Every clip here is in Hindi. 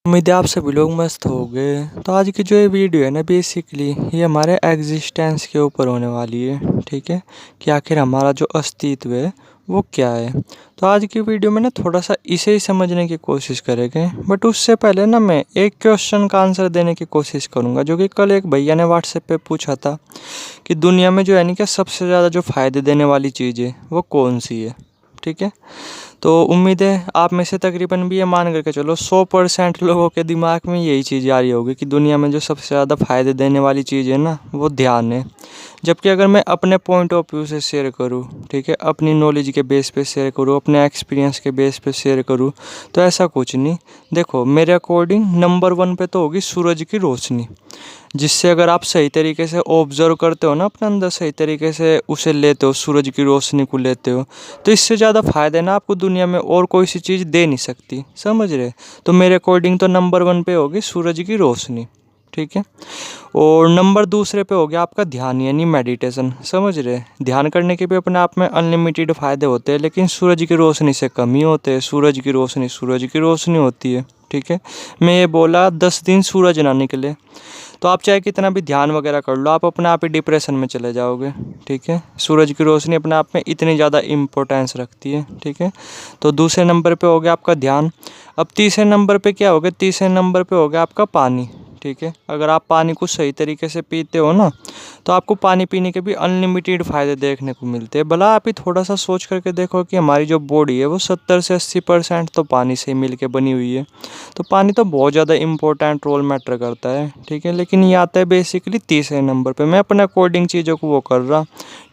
उम्मीद है आप सभी लोग मस्त हो गए। तो आज की जो ये वीडियो है ना, बेसिकली ये हमारे एग्जिस्टेंस के ऊपर होने वाली है। ठीक है, कि आखिर हमारा जो अस्तित्व है वो क्या है। तो आज की वीडियो में ना थोड़ा सा इसे ही समझने की कोशिश करेंगे, बट उससे पहले ना मैं एक क्वेश्चन का आंसर देने की कोशिश करूँगा, जो कि कल एक भैया ने व्हाट्सएप पे पूछा था कि दुनिया में जो है नहीं क्या सबसे ज़्यादा जो फ़ायदे देने वाली चीज़ है वो कौन सी है। ठीक है, तो उम्मीद है आप में से तकरीबन भी ये मान करके चलो 100% लोगों के दिमाग में यही चीज़ आ रही होगी कि दुनिया में जो सबसे ज़्यादा फ़ायदे देने वाली चीज़ है ना वो ध्यान है। जबकि अगर मैं अपने पॉइंट ऑफ व्यू से शेयर करूँ, ठीक है, अपनी नॉलेज के बेस पे शेयर करूँ, अपने एक्सपीरियंस के बेस पे शेयर करूँ, तो ऐसा कुछ नहीं। देखो मेरे अकॉर्डिंग नंबर 1 पे तो होगी सूरज की रोशनी, जिससे अगर आप सही तरीके से ऑब्ज़र्व करते हो ना अपने अंदर, सही तरीके से उसे लेते हो, सूरज की रोशनी को लेते हो, तो इससे ज़्यादा फ़ायदे ना आपको दुनिया में और कोई सी चीज़ दे नहीं सकती। समझ रहे? तो मेरे अकॉर्डिंग तो नंबर 1 पे होगी सूरज की रोशनी। ठीक है, और नंबर दूसरे पे हो गया आपका ध्यान यानी मेडिटेशन। समझ रहे? ध्यान करने के भी अपने आप में अनलिमिटेड फ़ायदे होते हैं, लेकिन सूरज की रोशनी से कम ही होते हैं। सूरज की रोशनी होती है। ठीक है, मैं ये बोला 10 दिन सूरज ना निकले तो आप चाहे कितना भी ध्यान वगैरह कर लो, आप अपने आप ही डिप्रेशन में चले जाओगे। ठीक है, सूरज की रोशनी अपने आप में इतनी ज़्यादा इम्पोर्टेंस रखती है। ठीक है, तो दूसरे नंबर पे हो गया आपका ध्यान। अब तीसरे नंबर पे क्या हो गया? तीसरे नंबर पे हो गया आपका पानी। ठीक है, अगर आप पानी को सही तरीके से पीते हो ना, तो आपको पानी पीने के भी अनलिमिटेड फ़ायदे देखने को मिलते हैं। भला आप ही थोड़ा सा सोच करके देखो कि हमारी जो बॉडी है वो 70 से 80% तो पानी से ही मिल के बनी हुई है। तो पानी तो बहुत ज़्यादा इम्पोर्टेंट रोल मैटर करता है। ठीक है, लेकिन ये आता है बेसिकली तीसरे नंबर पे। मैं अपने अकॉर्डिंग चीज़ों को वो कर रहा।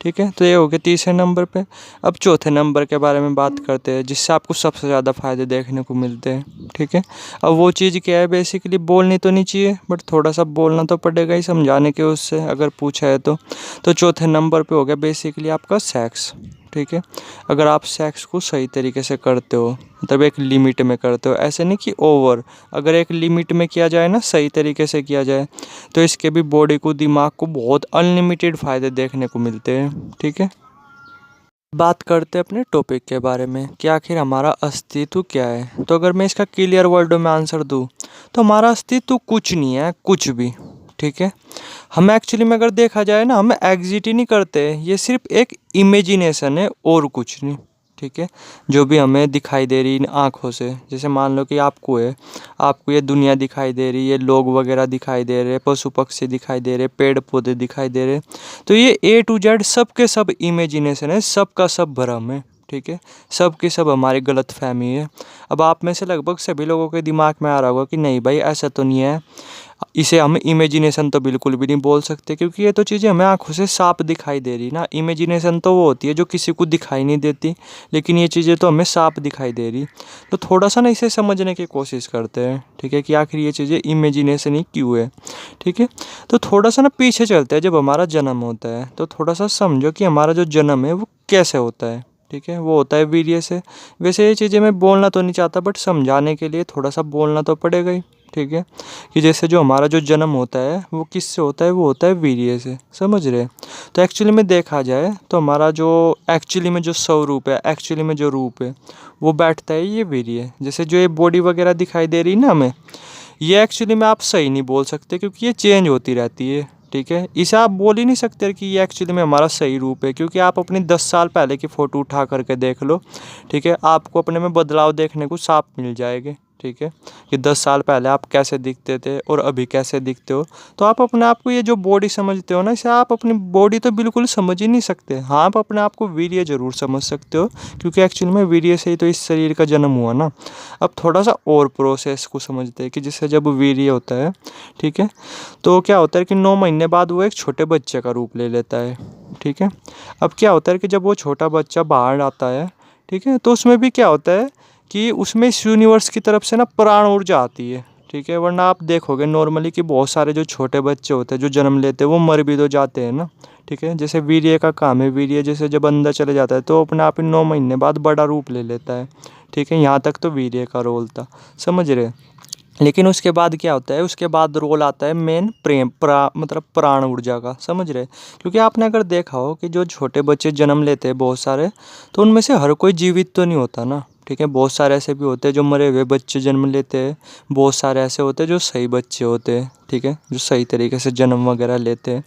ठीक है, तो ये हो गया तीसरे नंबर पे। अब चौथे नंबर के बारे में बात करते हैं, जिससे आपको सबसे ज़्यादा फ़ायदे देखने को मिलते हैं। ठीक है, अब वो चीज़ क्या है? बेसिकली बोलनी तो नहीं चाहिए, बट थोड़ा सा बोलना तो पड़ेगा ही समझाने के उससे, अगर पूछा है तो चौथे नंबर पे हो गया बेसिकली आपका सेक्स। ठीक है, अगर आप सेक्स को सही तरीके से करते हो, मतलब एक लिमिट में करते हो, ऐसे नहीं कि ओवर, अगर एक लिमिट में किया जाए ना, सही तरीके से किया जाए, तो इसके भी बॉडी को, दिमाग को बहुत अनलिमिटेड फ़ायदे देखने को मिलते हैं। ठीक है, बात करते हैं अपने टॉपिक के बारे में कि आखिर हमारा अस्तित्व क्या है। तो अगर मैं इसका क्लियर वर्डों में आंसर दूँ, तो हमारा अस्तित्व कुछ नहीं है, कुछ भी। ठीक है, हम एक्चुअली में अगर देखा जाए ना, हम एग्जिट ही नहीं करते, ये सिर्फ एक इमेजिनेशन है और कुछ नहीं। ठीक है, जो भी हमें दिखाई दे रही इन आँखों से, जैसे मान लो कि आपको है, आपको ये दुनिया दिखाई दे रही है, लोग वगैरह दिखाई दे रहे हैं, पशु पक्षी दिखाई दे रहे, पेड़ पौधे दिखाई दे रहे, तो ये A to Z सब के सब इमेजिनेशन है, सब का सब भ्रम है। ठीक है, सब की सब हमारी गलत फहमी है। अब आप में से लगभग सभी लोगों के दिमाग में आ रहा होगा कि नहीं भाई ऐसा तो नहीं है, इसे हम इमेजिनेशन तो बिल्कुल भी नहीं बोल सकते, क्योंकि ये तो चीज़ें हमें आंखों से साफ दिखाई दे रही ना। इमेजिनेशन तो वो होती है जो किसी को दिखाई नहीं देती, लेकिन ये चीज़ें तो हमें साफ दिखाई दे रही। तो थोड़ा सा ना इसे समझने की कोशिश करते हैं। ठीक है, कि आखिर ये चीज़ें इमेजिनेशन ही क्यों है। ठीक है, तो थोड़ा सा ना पीछे चलते हैं। जब हमारा जन्म होता है तो थोड़ा सा समझो कि हमारा जो जन्म है वो कैसे होता है। ठीक है, वो होता है वीर्य से। वैसे ये चीज़ें मैं बोलना तो नहीं चाहता, बट समझाने के लिए थोड़ा सा बोलना तो पड़ेगा ही। ठीक है, कि जैसे जो हमारा जो जन्म होता है वो किससे होता है? वो होता है वीर्य से। समझ रहे? तो एक्चुअली में देखा जाए तो हमारा जो एक्चुअली में जो स्वरूप है, एक्चुअली में जो रूप है, वो बैठता है ये वीर्य। जैसे जो ये बॉडी वगैरह दिखाई दे रही है ना हमें, ये एक्चुअली में आप सही नहीं बोल सकते, क्योंकि ये चेंज होती रहती है। ठीक है, इसे आप बोल ही नहीं सकते कि ये एक्चुअली में हमारा सही रूप है, क्योंकि आप अपनी 10 साल पहले की फ़ोटो उठा करके देख लो। ठीक है, आपको अपने में बदलाव देखने को साफ मिल जाएंगे। ठीक है, कि 10 साल पहले आप कैसे दिखते थे और अभी कैसे दिखते हो। तो आप अपने आप को ये जो बॉडी समझते हो ना, इसे आप अपनी बॉडी तो बिल्कुल समझ ही नहीं सकते। हाँ, आप अपने आप को वीर्य ज़रूर समझ सकते हो, क्योंकि एक्चुअली में वीर्य से ही तो इस शरीर का जन्म हुआ ना। अब थोड़ा सा और प्रोसेस को समझते हैं कि जैसे जब वीर्य होता है, ठीक है, तो क्या होता है कि 9 महीने बाद वो एक छोटे बच्चे का रूप ले लेता है। ठीक है, अब क्या होता है कि जब वो छोटा बच्चा बाहर आता है, ठीक है, तो उसमें भी क्या होता है कि उसमें इस यूनिवर्स की तरफ से ना प्राण ऊर्जा आती है। ठीक है, वरना आप देखोगे नॉर्मली कि बहुत सारे जो छोटे बच्चे होते हैं जो जन्म लेते हैं वो मर भी तो जाते हैं ना। ठीक है, जैसे वीर्य का काम है, वीर्य जैसे जब अंदर चले जाता है तो अपने आप ही 9 महीने बाद बड़ा रूप ले लेता है। ठीक है, यहाँ तक तो वीर्य का रोल था। समझ रहे? लेकिन उसके बाद क्या होता है? उसके बाद रोल आता है मेन मतलब प्राण ऊर्जा का। समझ रहे? क्योंकि आपने अगर देखा हो कि जो छोटे बच्चे जन्म लेते हैं बहुत सारे, तो उनमें से हर कोई जीवित तो नहीं होता ना। ठीक है। बहुत सारे ऐसे भी होते हैं जो मरे हुए बच्चे जन्म लेते हैं, बहुत सारे ऐसे होते हैं जो सही बच्चे होते हैं, ठीक है, जो सही तरीके से जन्म वगैरह लेते हैं,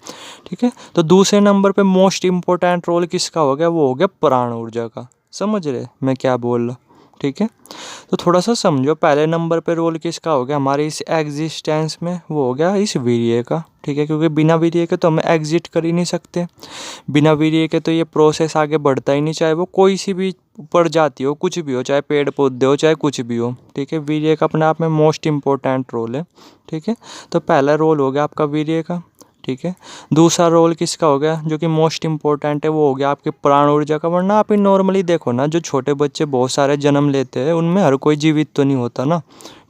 ठीक है। तो दूसरे नंबर पे मोस्ट इम्पोर्टेंट रोल किसका हो गया, वो हो गया प्राण ऊर्जा का। समझ रहे मैं क्या बोल रहा, ठीक है। तो थोड़ा सा समझो, पहले नंबर पे रोल किसका हो गया हमारे इस एग्जिस्टेंस में, वो हो गया इस वीर्य का, ठीक है, क्योंकि बिना वीर्य के तो हम एग्जिट कर ही नहीं सकते। बिना वीर्य के तो ये प्रोसेस आगे बढ़ता ही नहीं, चाहे वो कोई सी भी प्रजाति हो, कुछ भी हो, चाहे पेड़ पौधे हो, चाहे कुछ भी हो, ठीक है। वीर्य का अपने आप में मोस्ट इम्पोर्टेंट रोल है, ठीक है। तो पहला रोल हो गया आपका वीर्य का, ठीक है। दूसरा रोल किसका हो गया जो कि मोस्ट इम्पोर्टेंट है, वो हो गया आपके प्राण ऊर्जा का। वरना आप ही नॉर्मली देखो ना, जो छोटे बच्चे बहुत सारे जन्म लेते हैं उनमें हर कोई जीवित तो नहीं होता ना,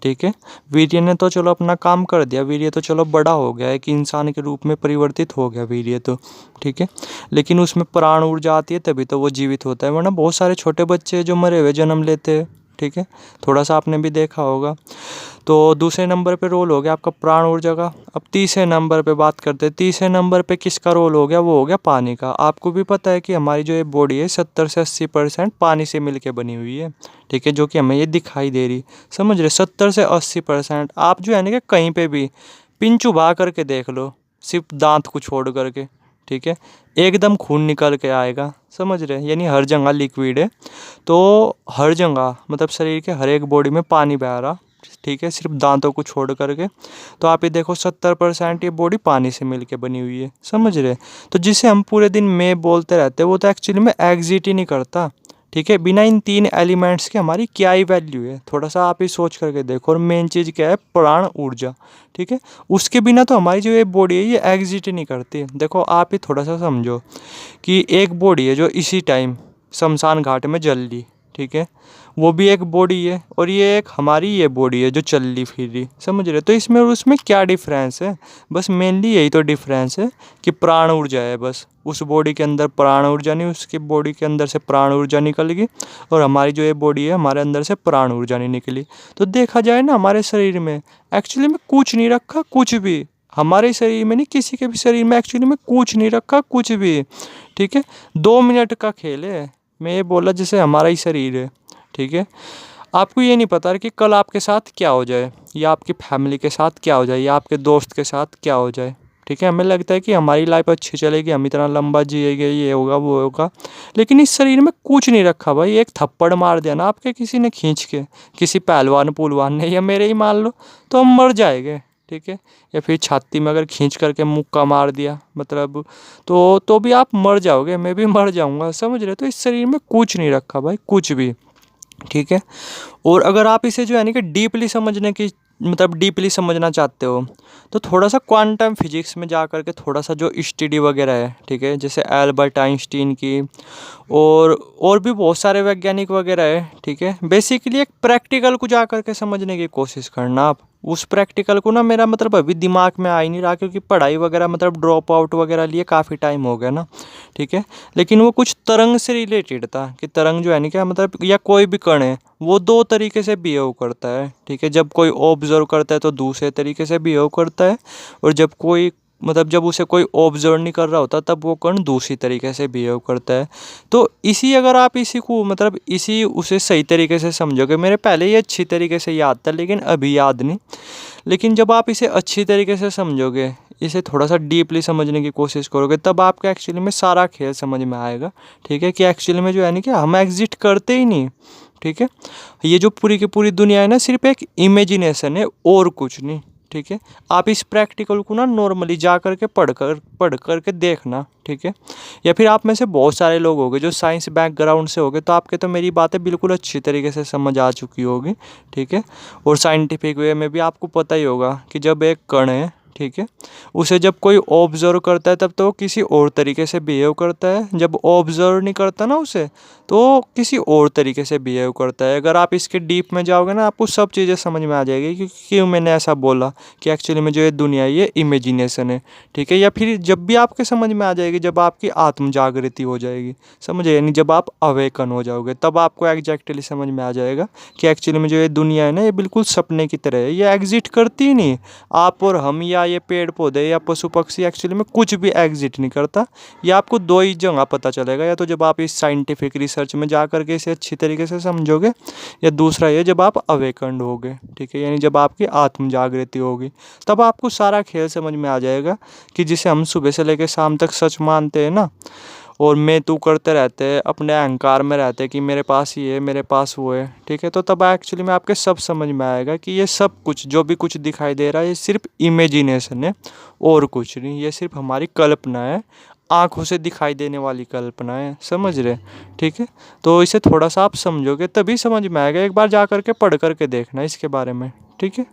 ठीक है। वीर्य ने तो चलो अपना काम कर दिया, वीर्य तो चलो बड़ा हो गया, एक इंसान के रूप में परिवर्तित हो गया वीर्य तो, ठीक है। लेकिन उसमें प्राण ऊर्जा आती है तभी तो वो जीवित होता है, वरना बहुत सारे छोटे बच्चे जो मरे हुए जन्म लेते हैं, ठीक है। थोड़ा सा आपने भी देखा होगा। तो दूसरे नंबर पे रोल हो गया आपका प्राण ऊर्जा का। अब तीसरे नंबर पे बात करते हैं, तीसरे नंबर पे किसका रोल हो गया, वो हो गया पानी का। आपको भी पता है कि हमारी जो ये बॉडी है 70 से 80% पानी से मिलके बनी हुई है, ठीक है, जो कि हमें ये दिखाई दे रही, समझ रहे, 70 से 80%। आप जो है ना कि कहीं पे भी पिन चुबा करके देख लो, सिर्फ दांत को छोड़ करके, ठीक है, एकदम खून निकल के आएगा, समझ रहे, यानी हर जगह लिक्विड है। तो हर जगह मतलब शरीर के हर एक बॉडी में पानी बह रहा, ठीक है, सिर्फ दांतों को छोड़ करके। तो आप ये देखो 70% ये बॉडी पानी से मिलके बनी हुई है, समझ रहे। तो जिसे हम पूरे दिन में बोलते रहते हैं वो तो एक्चुअली में एग्जिट ही नहीं करता, ठीक है। बिना इन तीन एलिमेंट्स के हमारी क्या ही वैल्यू है, थोड़ा सा आप ही सोच करके देखो। और मेन चीज़ क्या है, प्राण ऊर्जा, ठीक है। उसके बिना तो हमारी जो ये बॉडी है ये एग्जिट ही नहीं करती। देखो आप ही थोड़ा सा समझो कि एक बॉडी है जो इसी टाइम शमशान घाट में जल ली, ठीक है, वो भी एक बॉडी है, और ये एक हमारी ये बॉडी है जो चल रही फिर रही, समझ रहे। तो इसमें और उसमें क्या डिफरेंस है, बस मेनली यही तो डिफरेंस है कि प्राण ऊर्जा है, बस उस बॉडी के अंदर प्राण ऊर्जा नहीं, उसकी बॉडी के अंदर से प्राण ऊर्जा निकल गई, और हमारी जो ये बॉडी है हमारे अंदर से प्राण ऊर्जा नहीं निकली। तो देखा जाए ना, हमारे शरीर में एक्चुअली में कुछ नहीं रखा, कुछ भी हमारे शरीर में नहीं, किसी के भी शरीर में एक्चुअली में कुछ नहीं रखा, कुछ भी, ठीक है। 2 मिनट का खेल है, मैं ये बोला जैसे हमारा ही शरीर है, ठीक है। आपको ये नहीं पता कि कल आपके साथ क्या हो जाए, या आपकी फैमिली के साथ क्या हो जाए, या आपके दोस्त के साथ क्या हो जाए, ठीक है। हमें लगता है कि हमारी लाइफ अच्छी चलेगी, हम इतना लंबा जिएंगे, ये होगा वो होगा, लेकिन इस शरीर में कुछ नहीं रखा भाई। एक थप्पड़ मार दिया ना आपके किसी ने खींच के, किसी पहलवान पुलवान ने, या मेरे ही मान लो, तो हम मर जाएंगे, ठीक है। या फिर छाती में अगर खींच करके मुक्का मार दिया मतलब, तो भी आप मर जाओगे, मैं भी मर जाऊंगा, समझ रहे। तो इस शरीर में कुछ नहीं रखा भाई, कुछ भी, ठीक है। और अगर आप इसे जो है ना कि डीपली समझने की मतलब डीपली समझना चाहते हो, तो थोड़ा सा क्वांटम फिजिक्स में जा कर के थोड़ा सा जो स्टडी वगैरह है, ठीक है, जैसे एल्बर्ट आइंस्टीन की और भी बहुत सारे वैज्ञानिक वगैरह है, ठीक है। बेसिकली एक प्रैक्टिकल को जा कर के समझने की कोशिश करना आप। उस प्रैक्टिकल को ना मेरा मतलब अभी दिमाग में आ ही नहीं रहा, क्योंकि पढ़ाई वगैरह मतलब ड्रॉप आउट वगैरह लिए काफ़ी टाइम हो गया ना, ठीक है। लेकिन वो कुछ तरंग से रिलेटेड था कि तरंग जो है ना क्या मतलब, या कोई भी कण है वो 2 तरीके से बिहेव करता है, ठीक है। जब कोई ऑब्जर्व करता है तो दूसरे तरीके से बिहेव करता है, और जब कोई मतलब जब उसे कोई ऑब्जर्व नहीं कर रहा होता तब वो कण दूसरी तरीके से बिहेव करता है। तो इसी अगर आप इसी को मतलब इसी उसे सही तरीके से समझोगे, मेरे पहले ये अच्छी तरीके से याद था लेकिन अभी याद नहीं, लेकिन जब आप इसे अच्छी तरीके से समझोगे, इसे थोड़ा सा डीपली समझने की कोशिश करोगे, तब आपको एक्चुअली में सारा खेल समझ में आएगा, ठीक है। कि एक्चुअली में जो है ना कि हम एग्जिस्ट करते ही नहीं, ठीक है। ये जो पूरी की पूरी दुनिया है ना सिर्फ एक इमेजिनेशन है और कुछ नहीं, ठीक है। आप इस प्रैक्टिकल को ना नॉर्मली जा कर के पढ़ कर के देखना, ठीक है। या फिर आप में से बहुत सारे लोग होंगे जो साइंस बैकग्राउंड से होंगे, तो आपके तो मेरी बातें बिल्कुल अच्छी तरीके से समझ आ चुकी होगी, ठीक है। और साइंटिफिक वे में भी आपको पता ही होगा कि जब एक कण है, ठीक है, उसे जब कोई ऑब्जर्व करता है तब तो वो किसी और तरीके से बिहेव करता है, जब ऑब्जर्व नहीं करता ना उसे तो किसी और तरीके से बिहेव करता है। अगर आप इसके डीप में जाओगे ना आपको सब चीज़ें समझ में आ जाएगी कि क्यों मैंने ऐसा बोला कि एक्चुअली में जो ये दुनिया है ये इमेजिनेशन है, ठीक है। या फिर जब भी आपके समझ में आ जाएगी जब आपकी आत्म जागृति हो जाएगी, समझे, यानी जब आप अवेकन हो जाओगे तब आपको एग्जैक्टली समझ में आ जाएगा कि एक्चुअली में जो ये दुनिया है ना ये बिल्कुल सपने की तरह है, ये एग्जिट करती ही नहीं। आप और हम या या ये पेड़ पौधे या पशु पक्षी एक्चुअली में कुछ भी एग्जिस्ट नहीं करता। ये आपको दो ही जगह पता चलेगा, या तो जब आप इस साइंटिफिक रिसर्च में जा करके इसे अच्छी तरीके से समझोगे, या दूसरा ये जब आप अवेकन्ड होगे, ठीक है, यानी जब आपकी आत्म जागृति होगी, तब आपको सारा खेल समझ में आ जाएगा कि जिसे हम सुबह से लेकर शाम तक सच मानते हैं ना, और मैं तू करते रहते हैं, अपने अहंकार में रहते हैं कि मेरे पास ये है, मेरे पास वो है, ठीक है, तो तब एक्चुअली में आपके सब समझ में आएगा कि ये सब कुछ जो भी कुछ दिखाई दे रहा है ये सिर्फ इमेजिनेशन है और कुछ नहीं, ये सिर्फ हमारी कल्पना है, आँखों से दिखाई देने वाली कल्पना है, समझ रहे, ठीक है। तो इसे थोड़ा सा आप समझोगे तभी समझ में आएगा, एक बार जा करके पढ़ करके देखना इसके बारे में, ठीक है।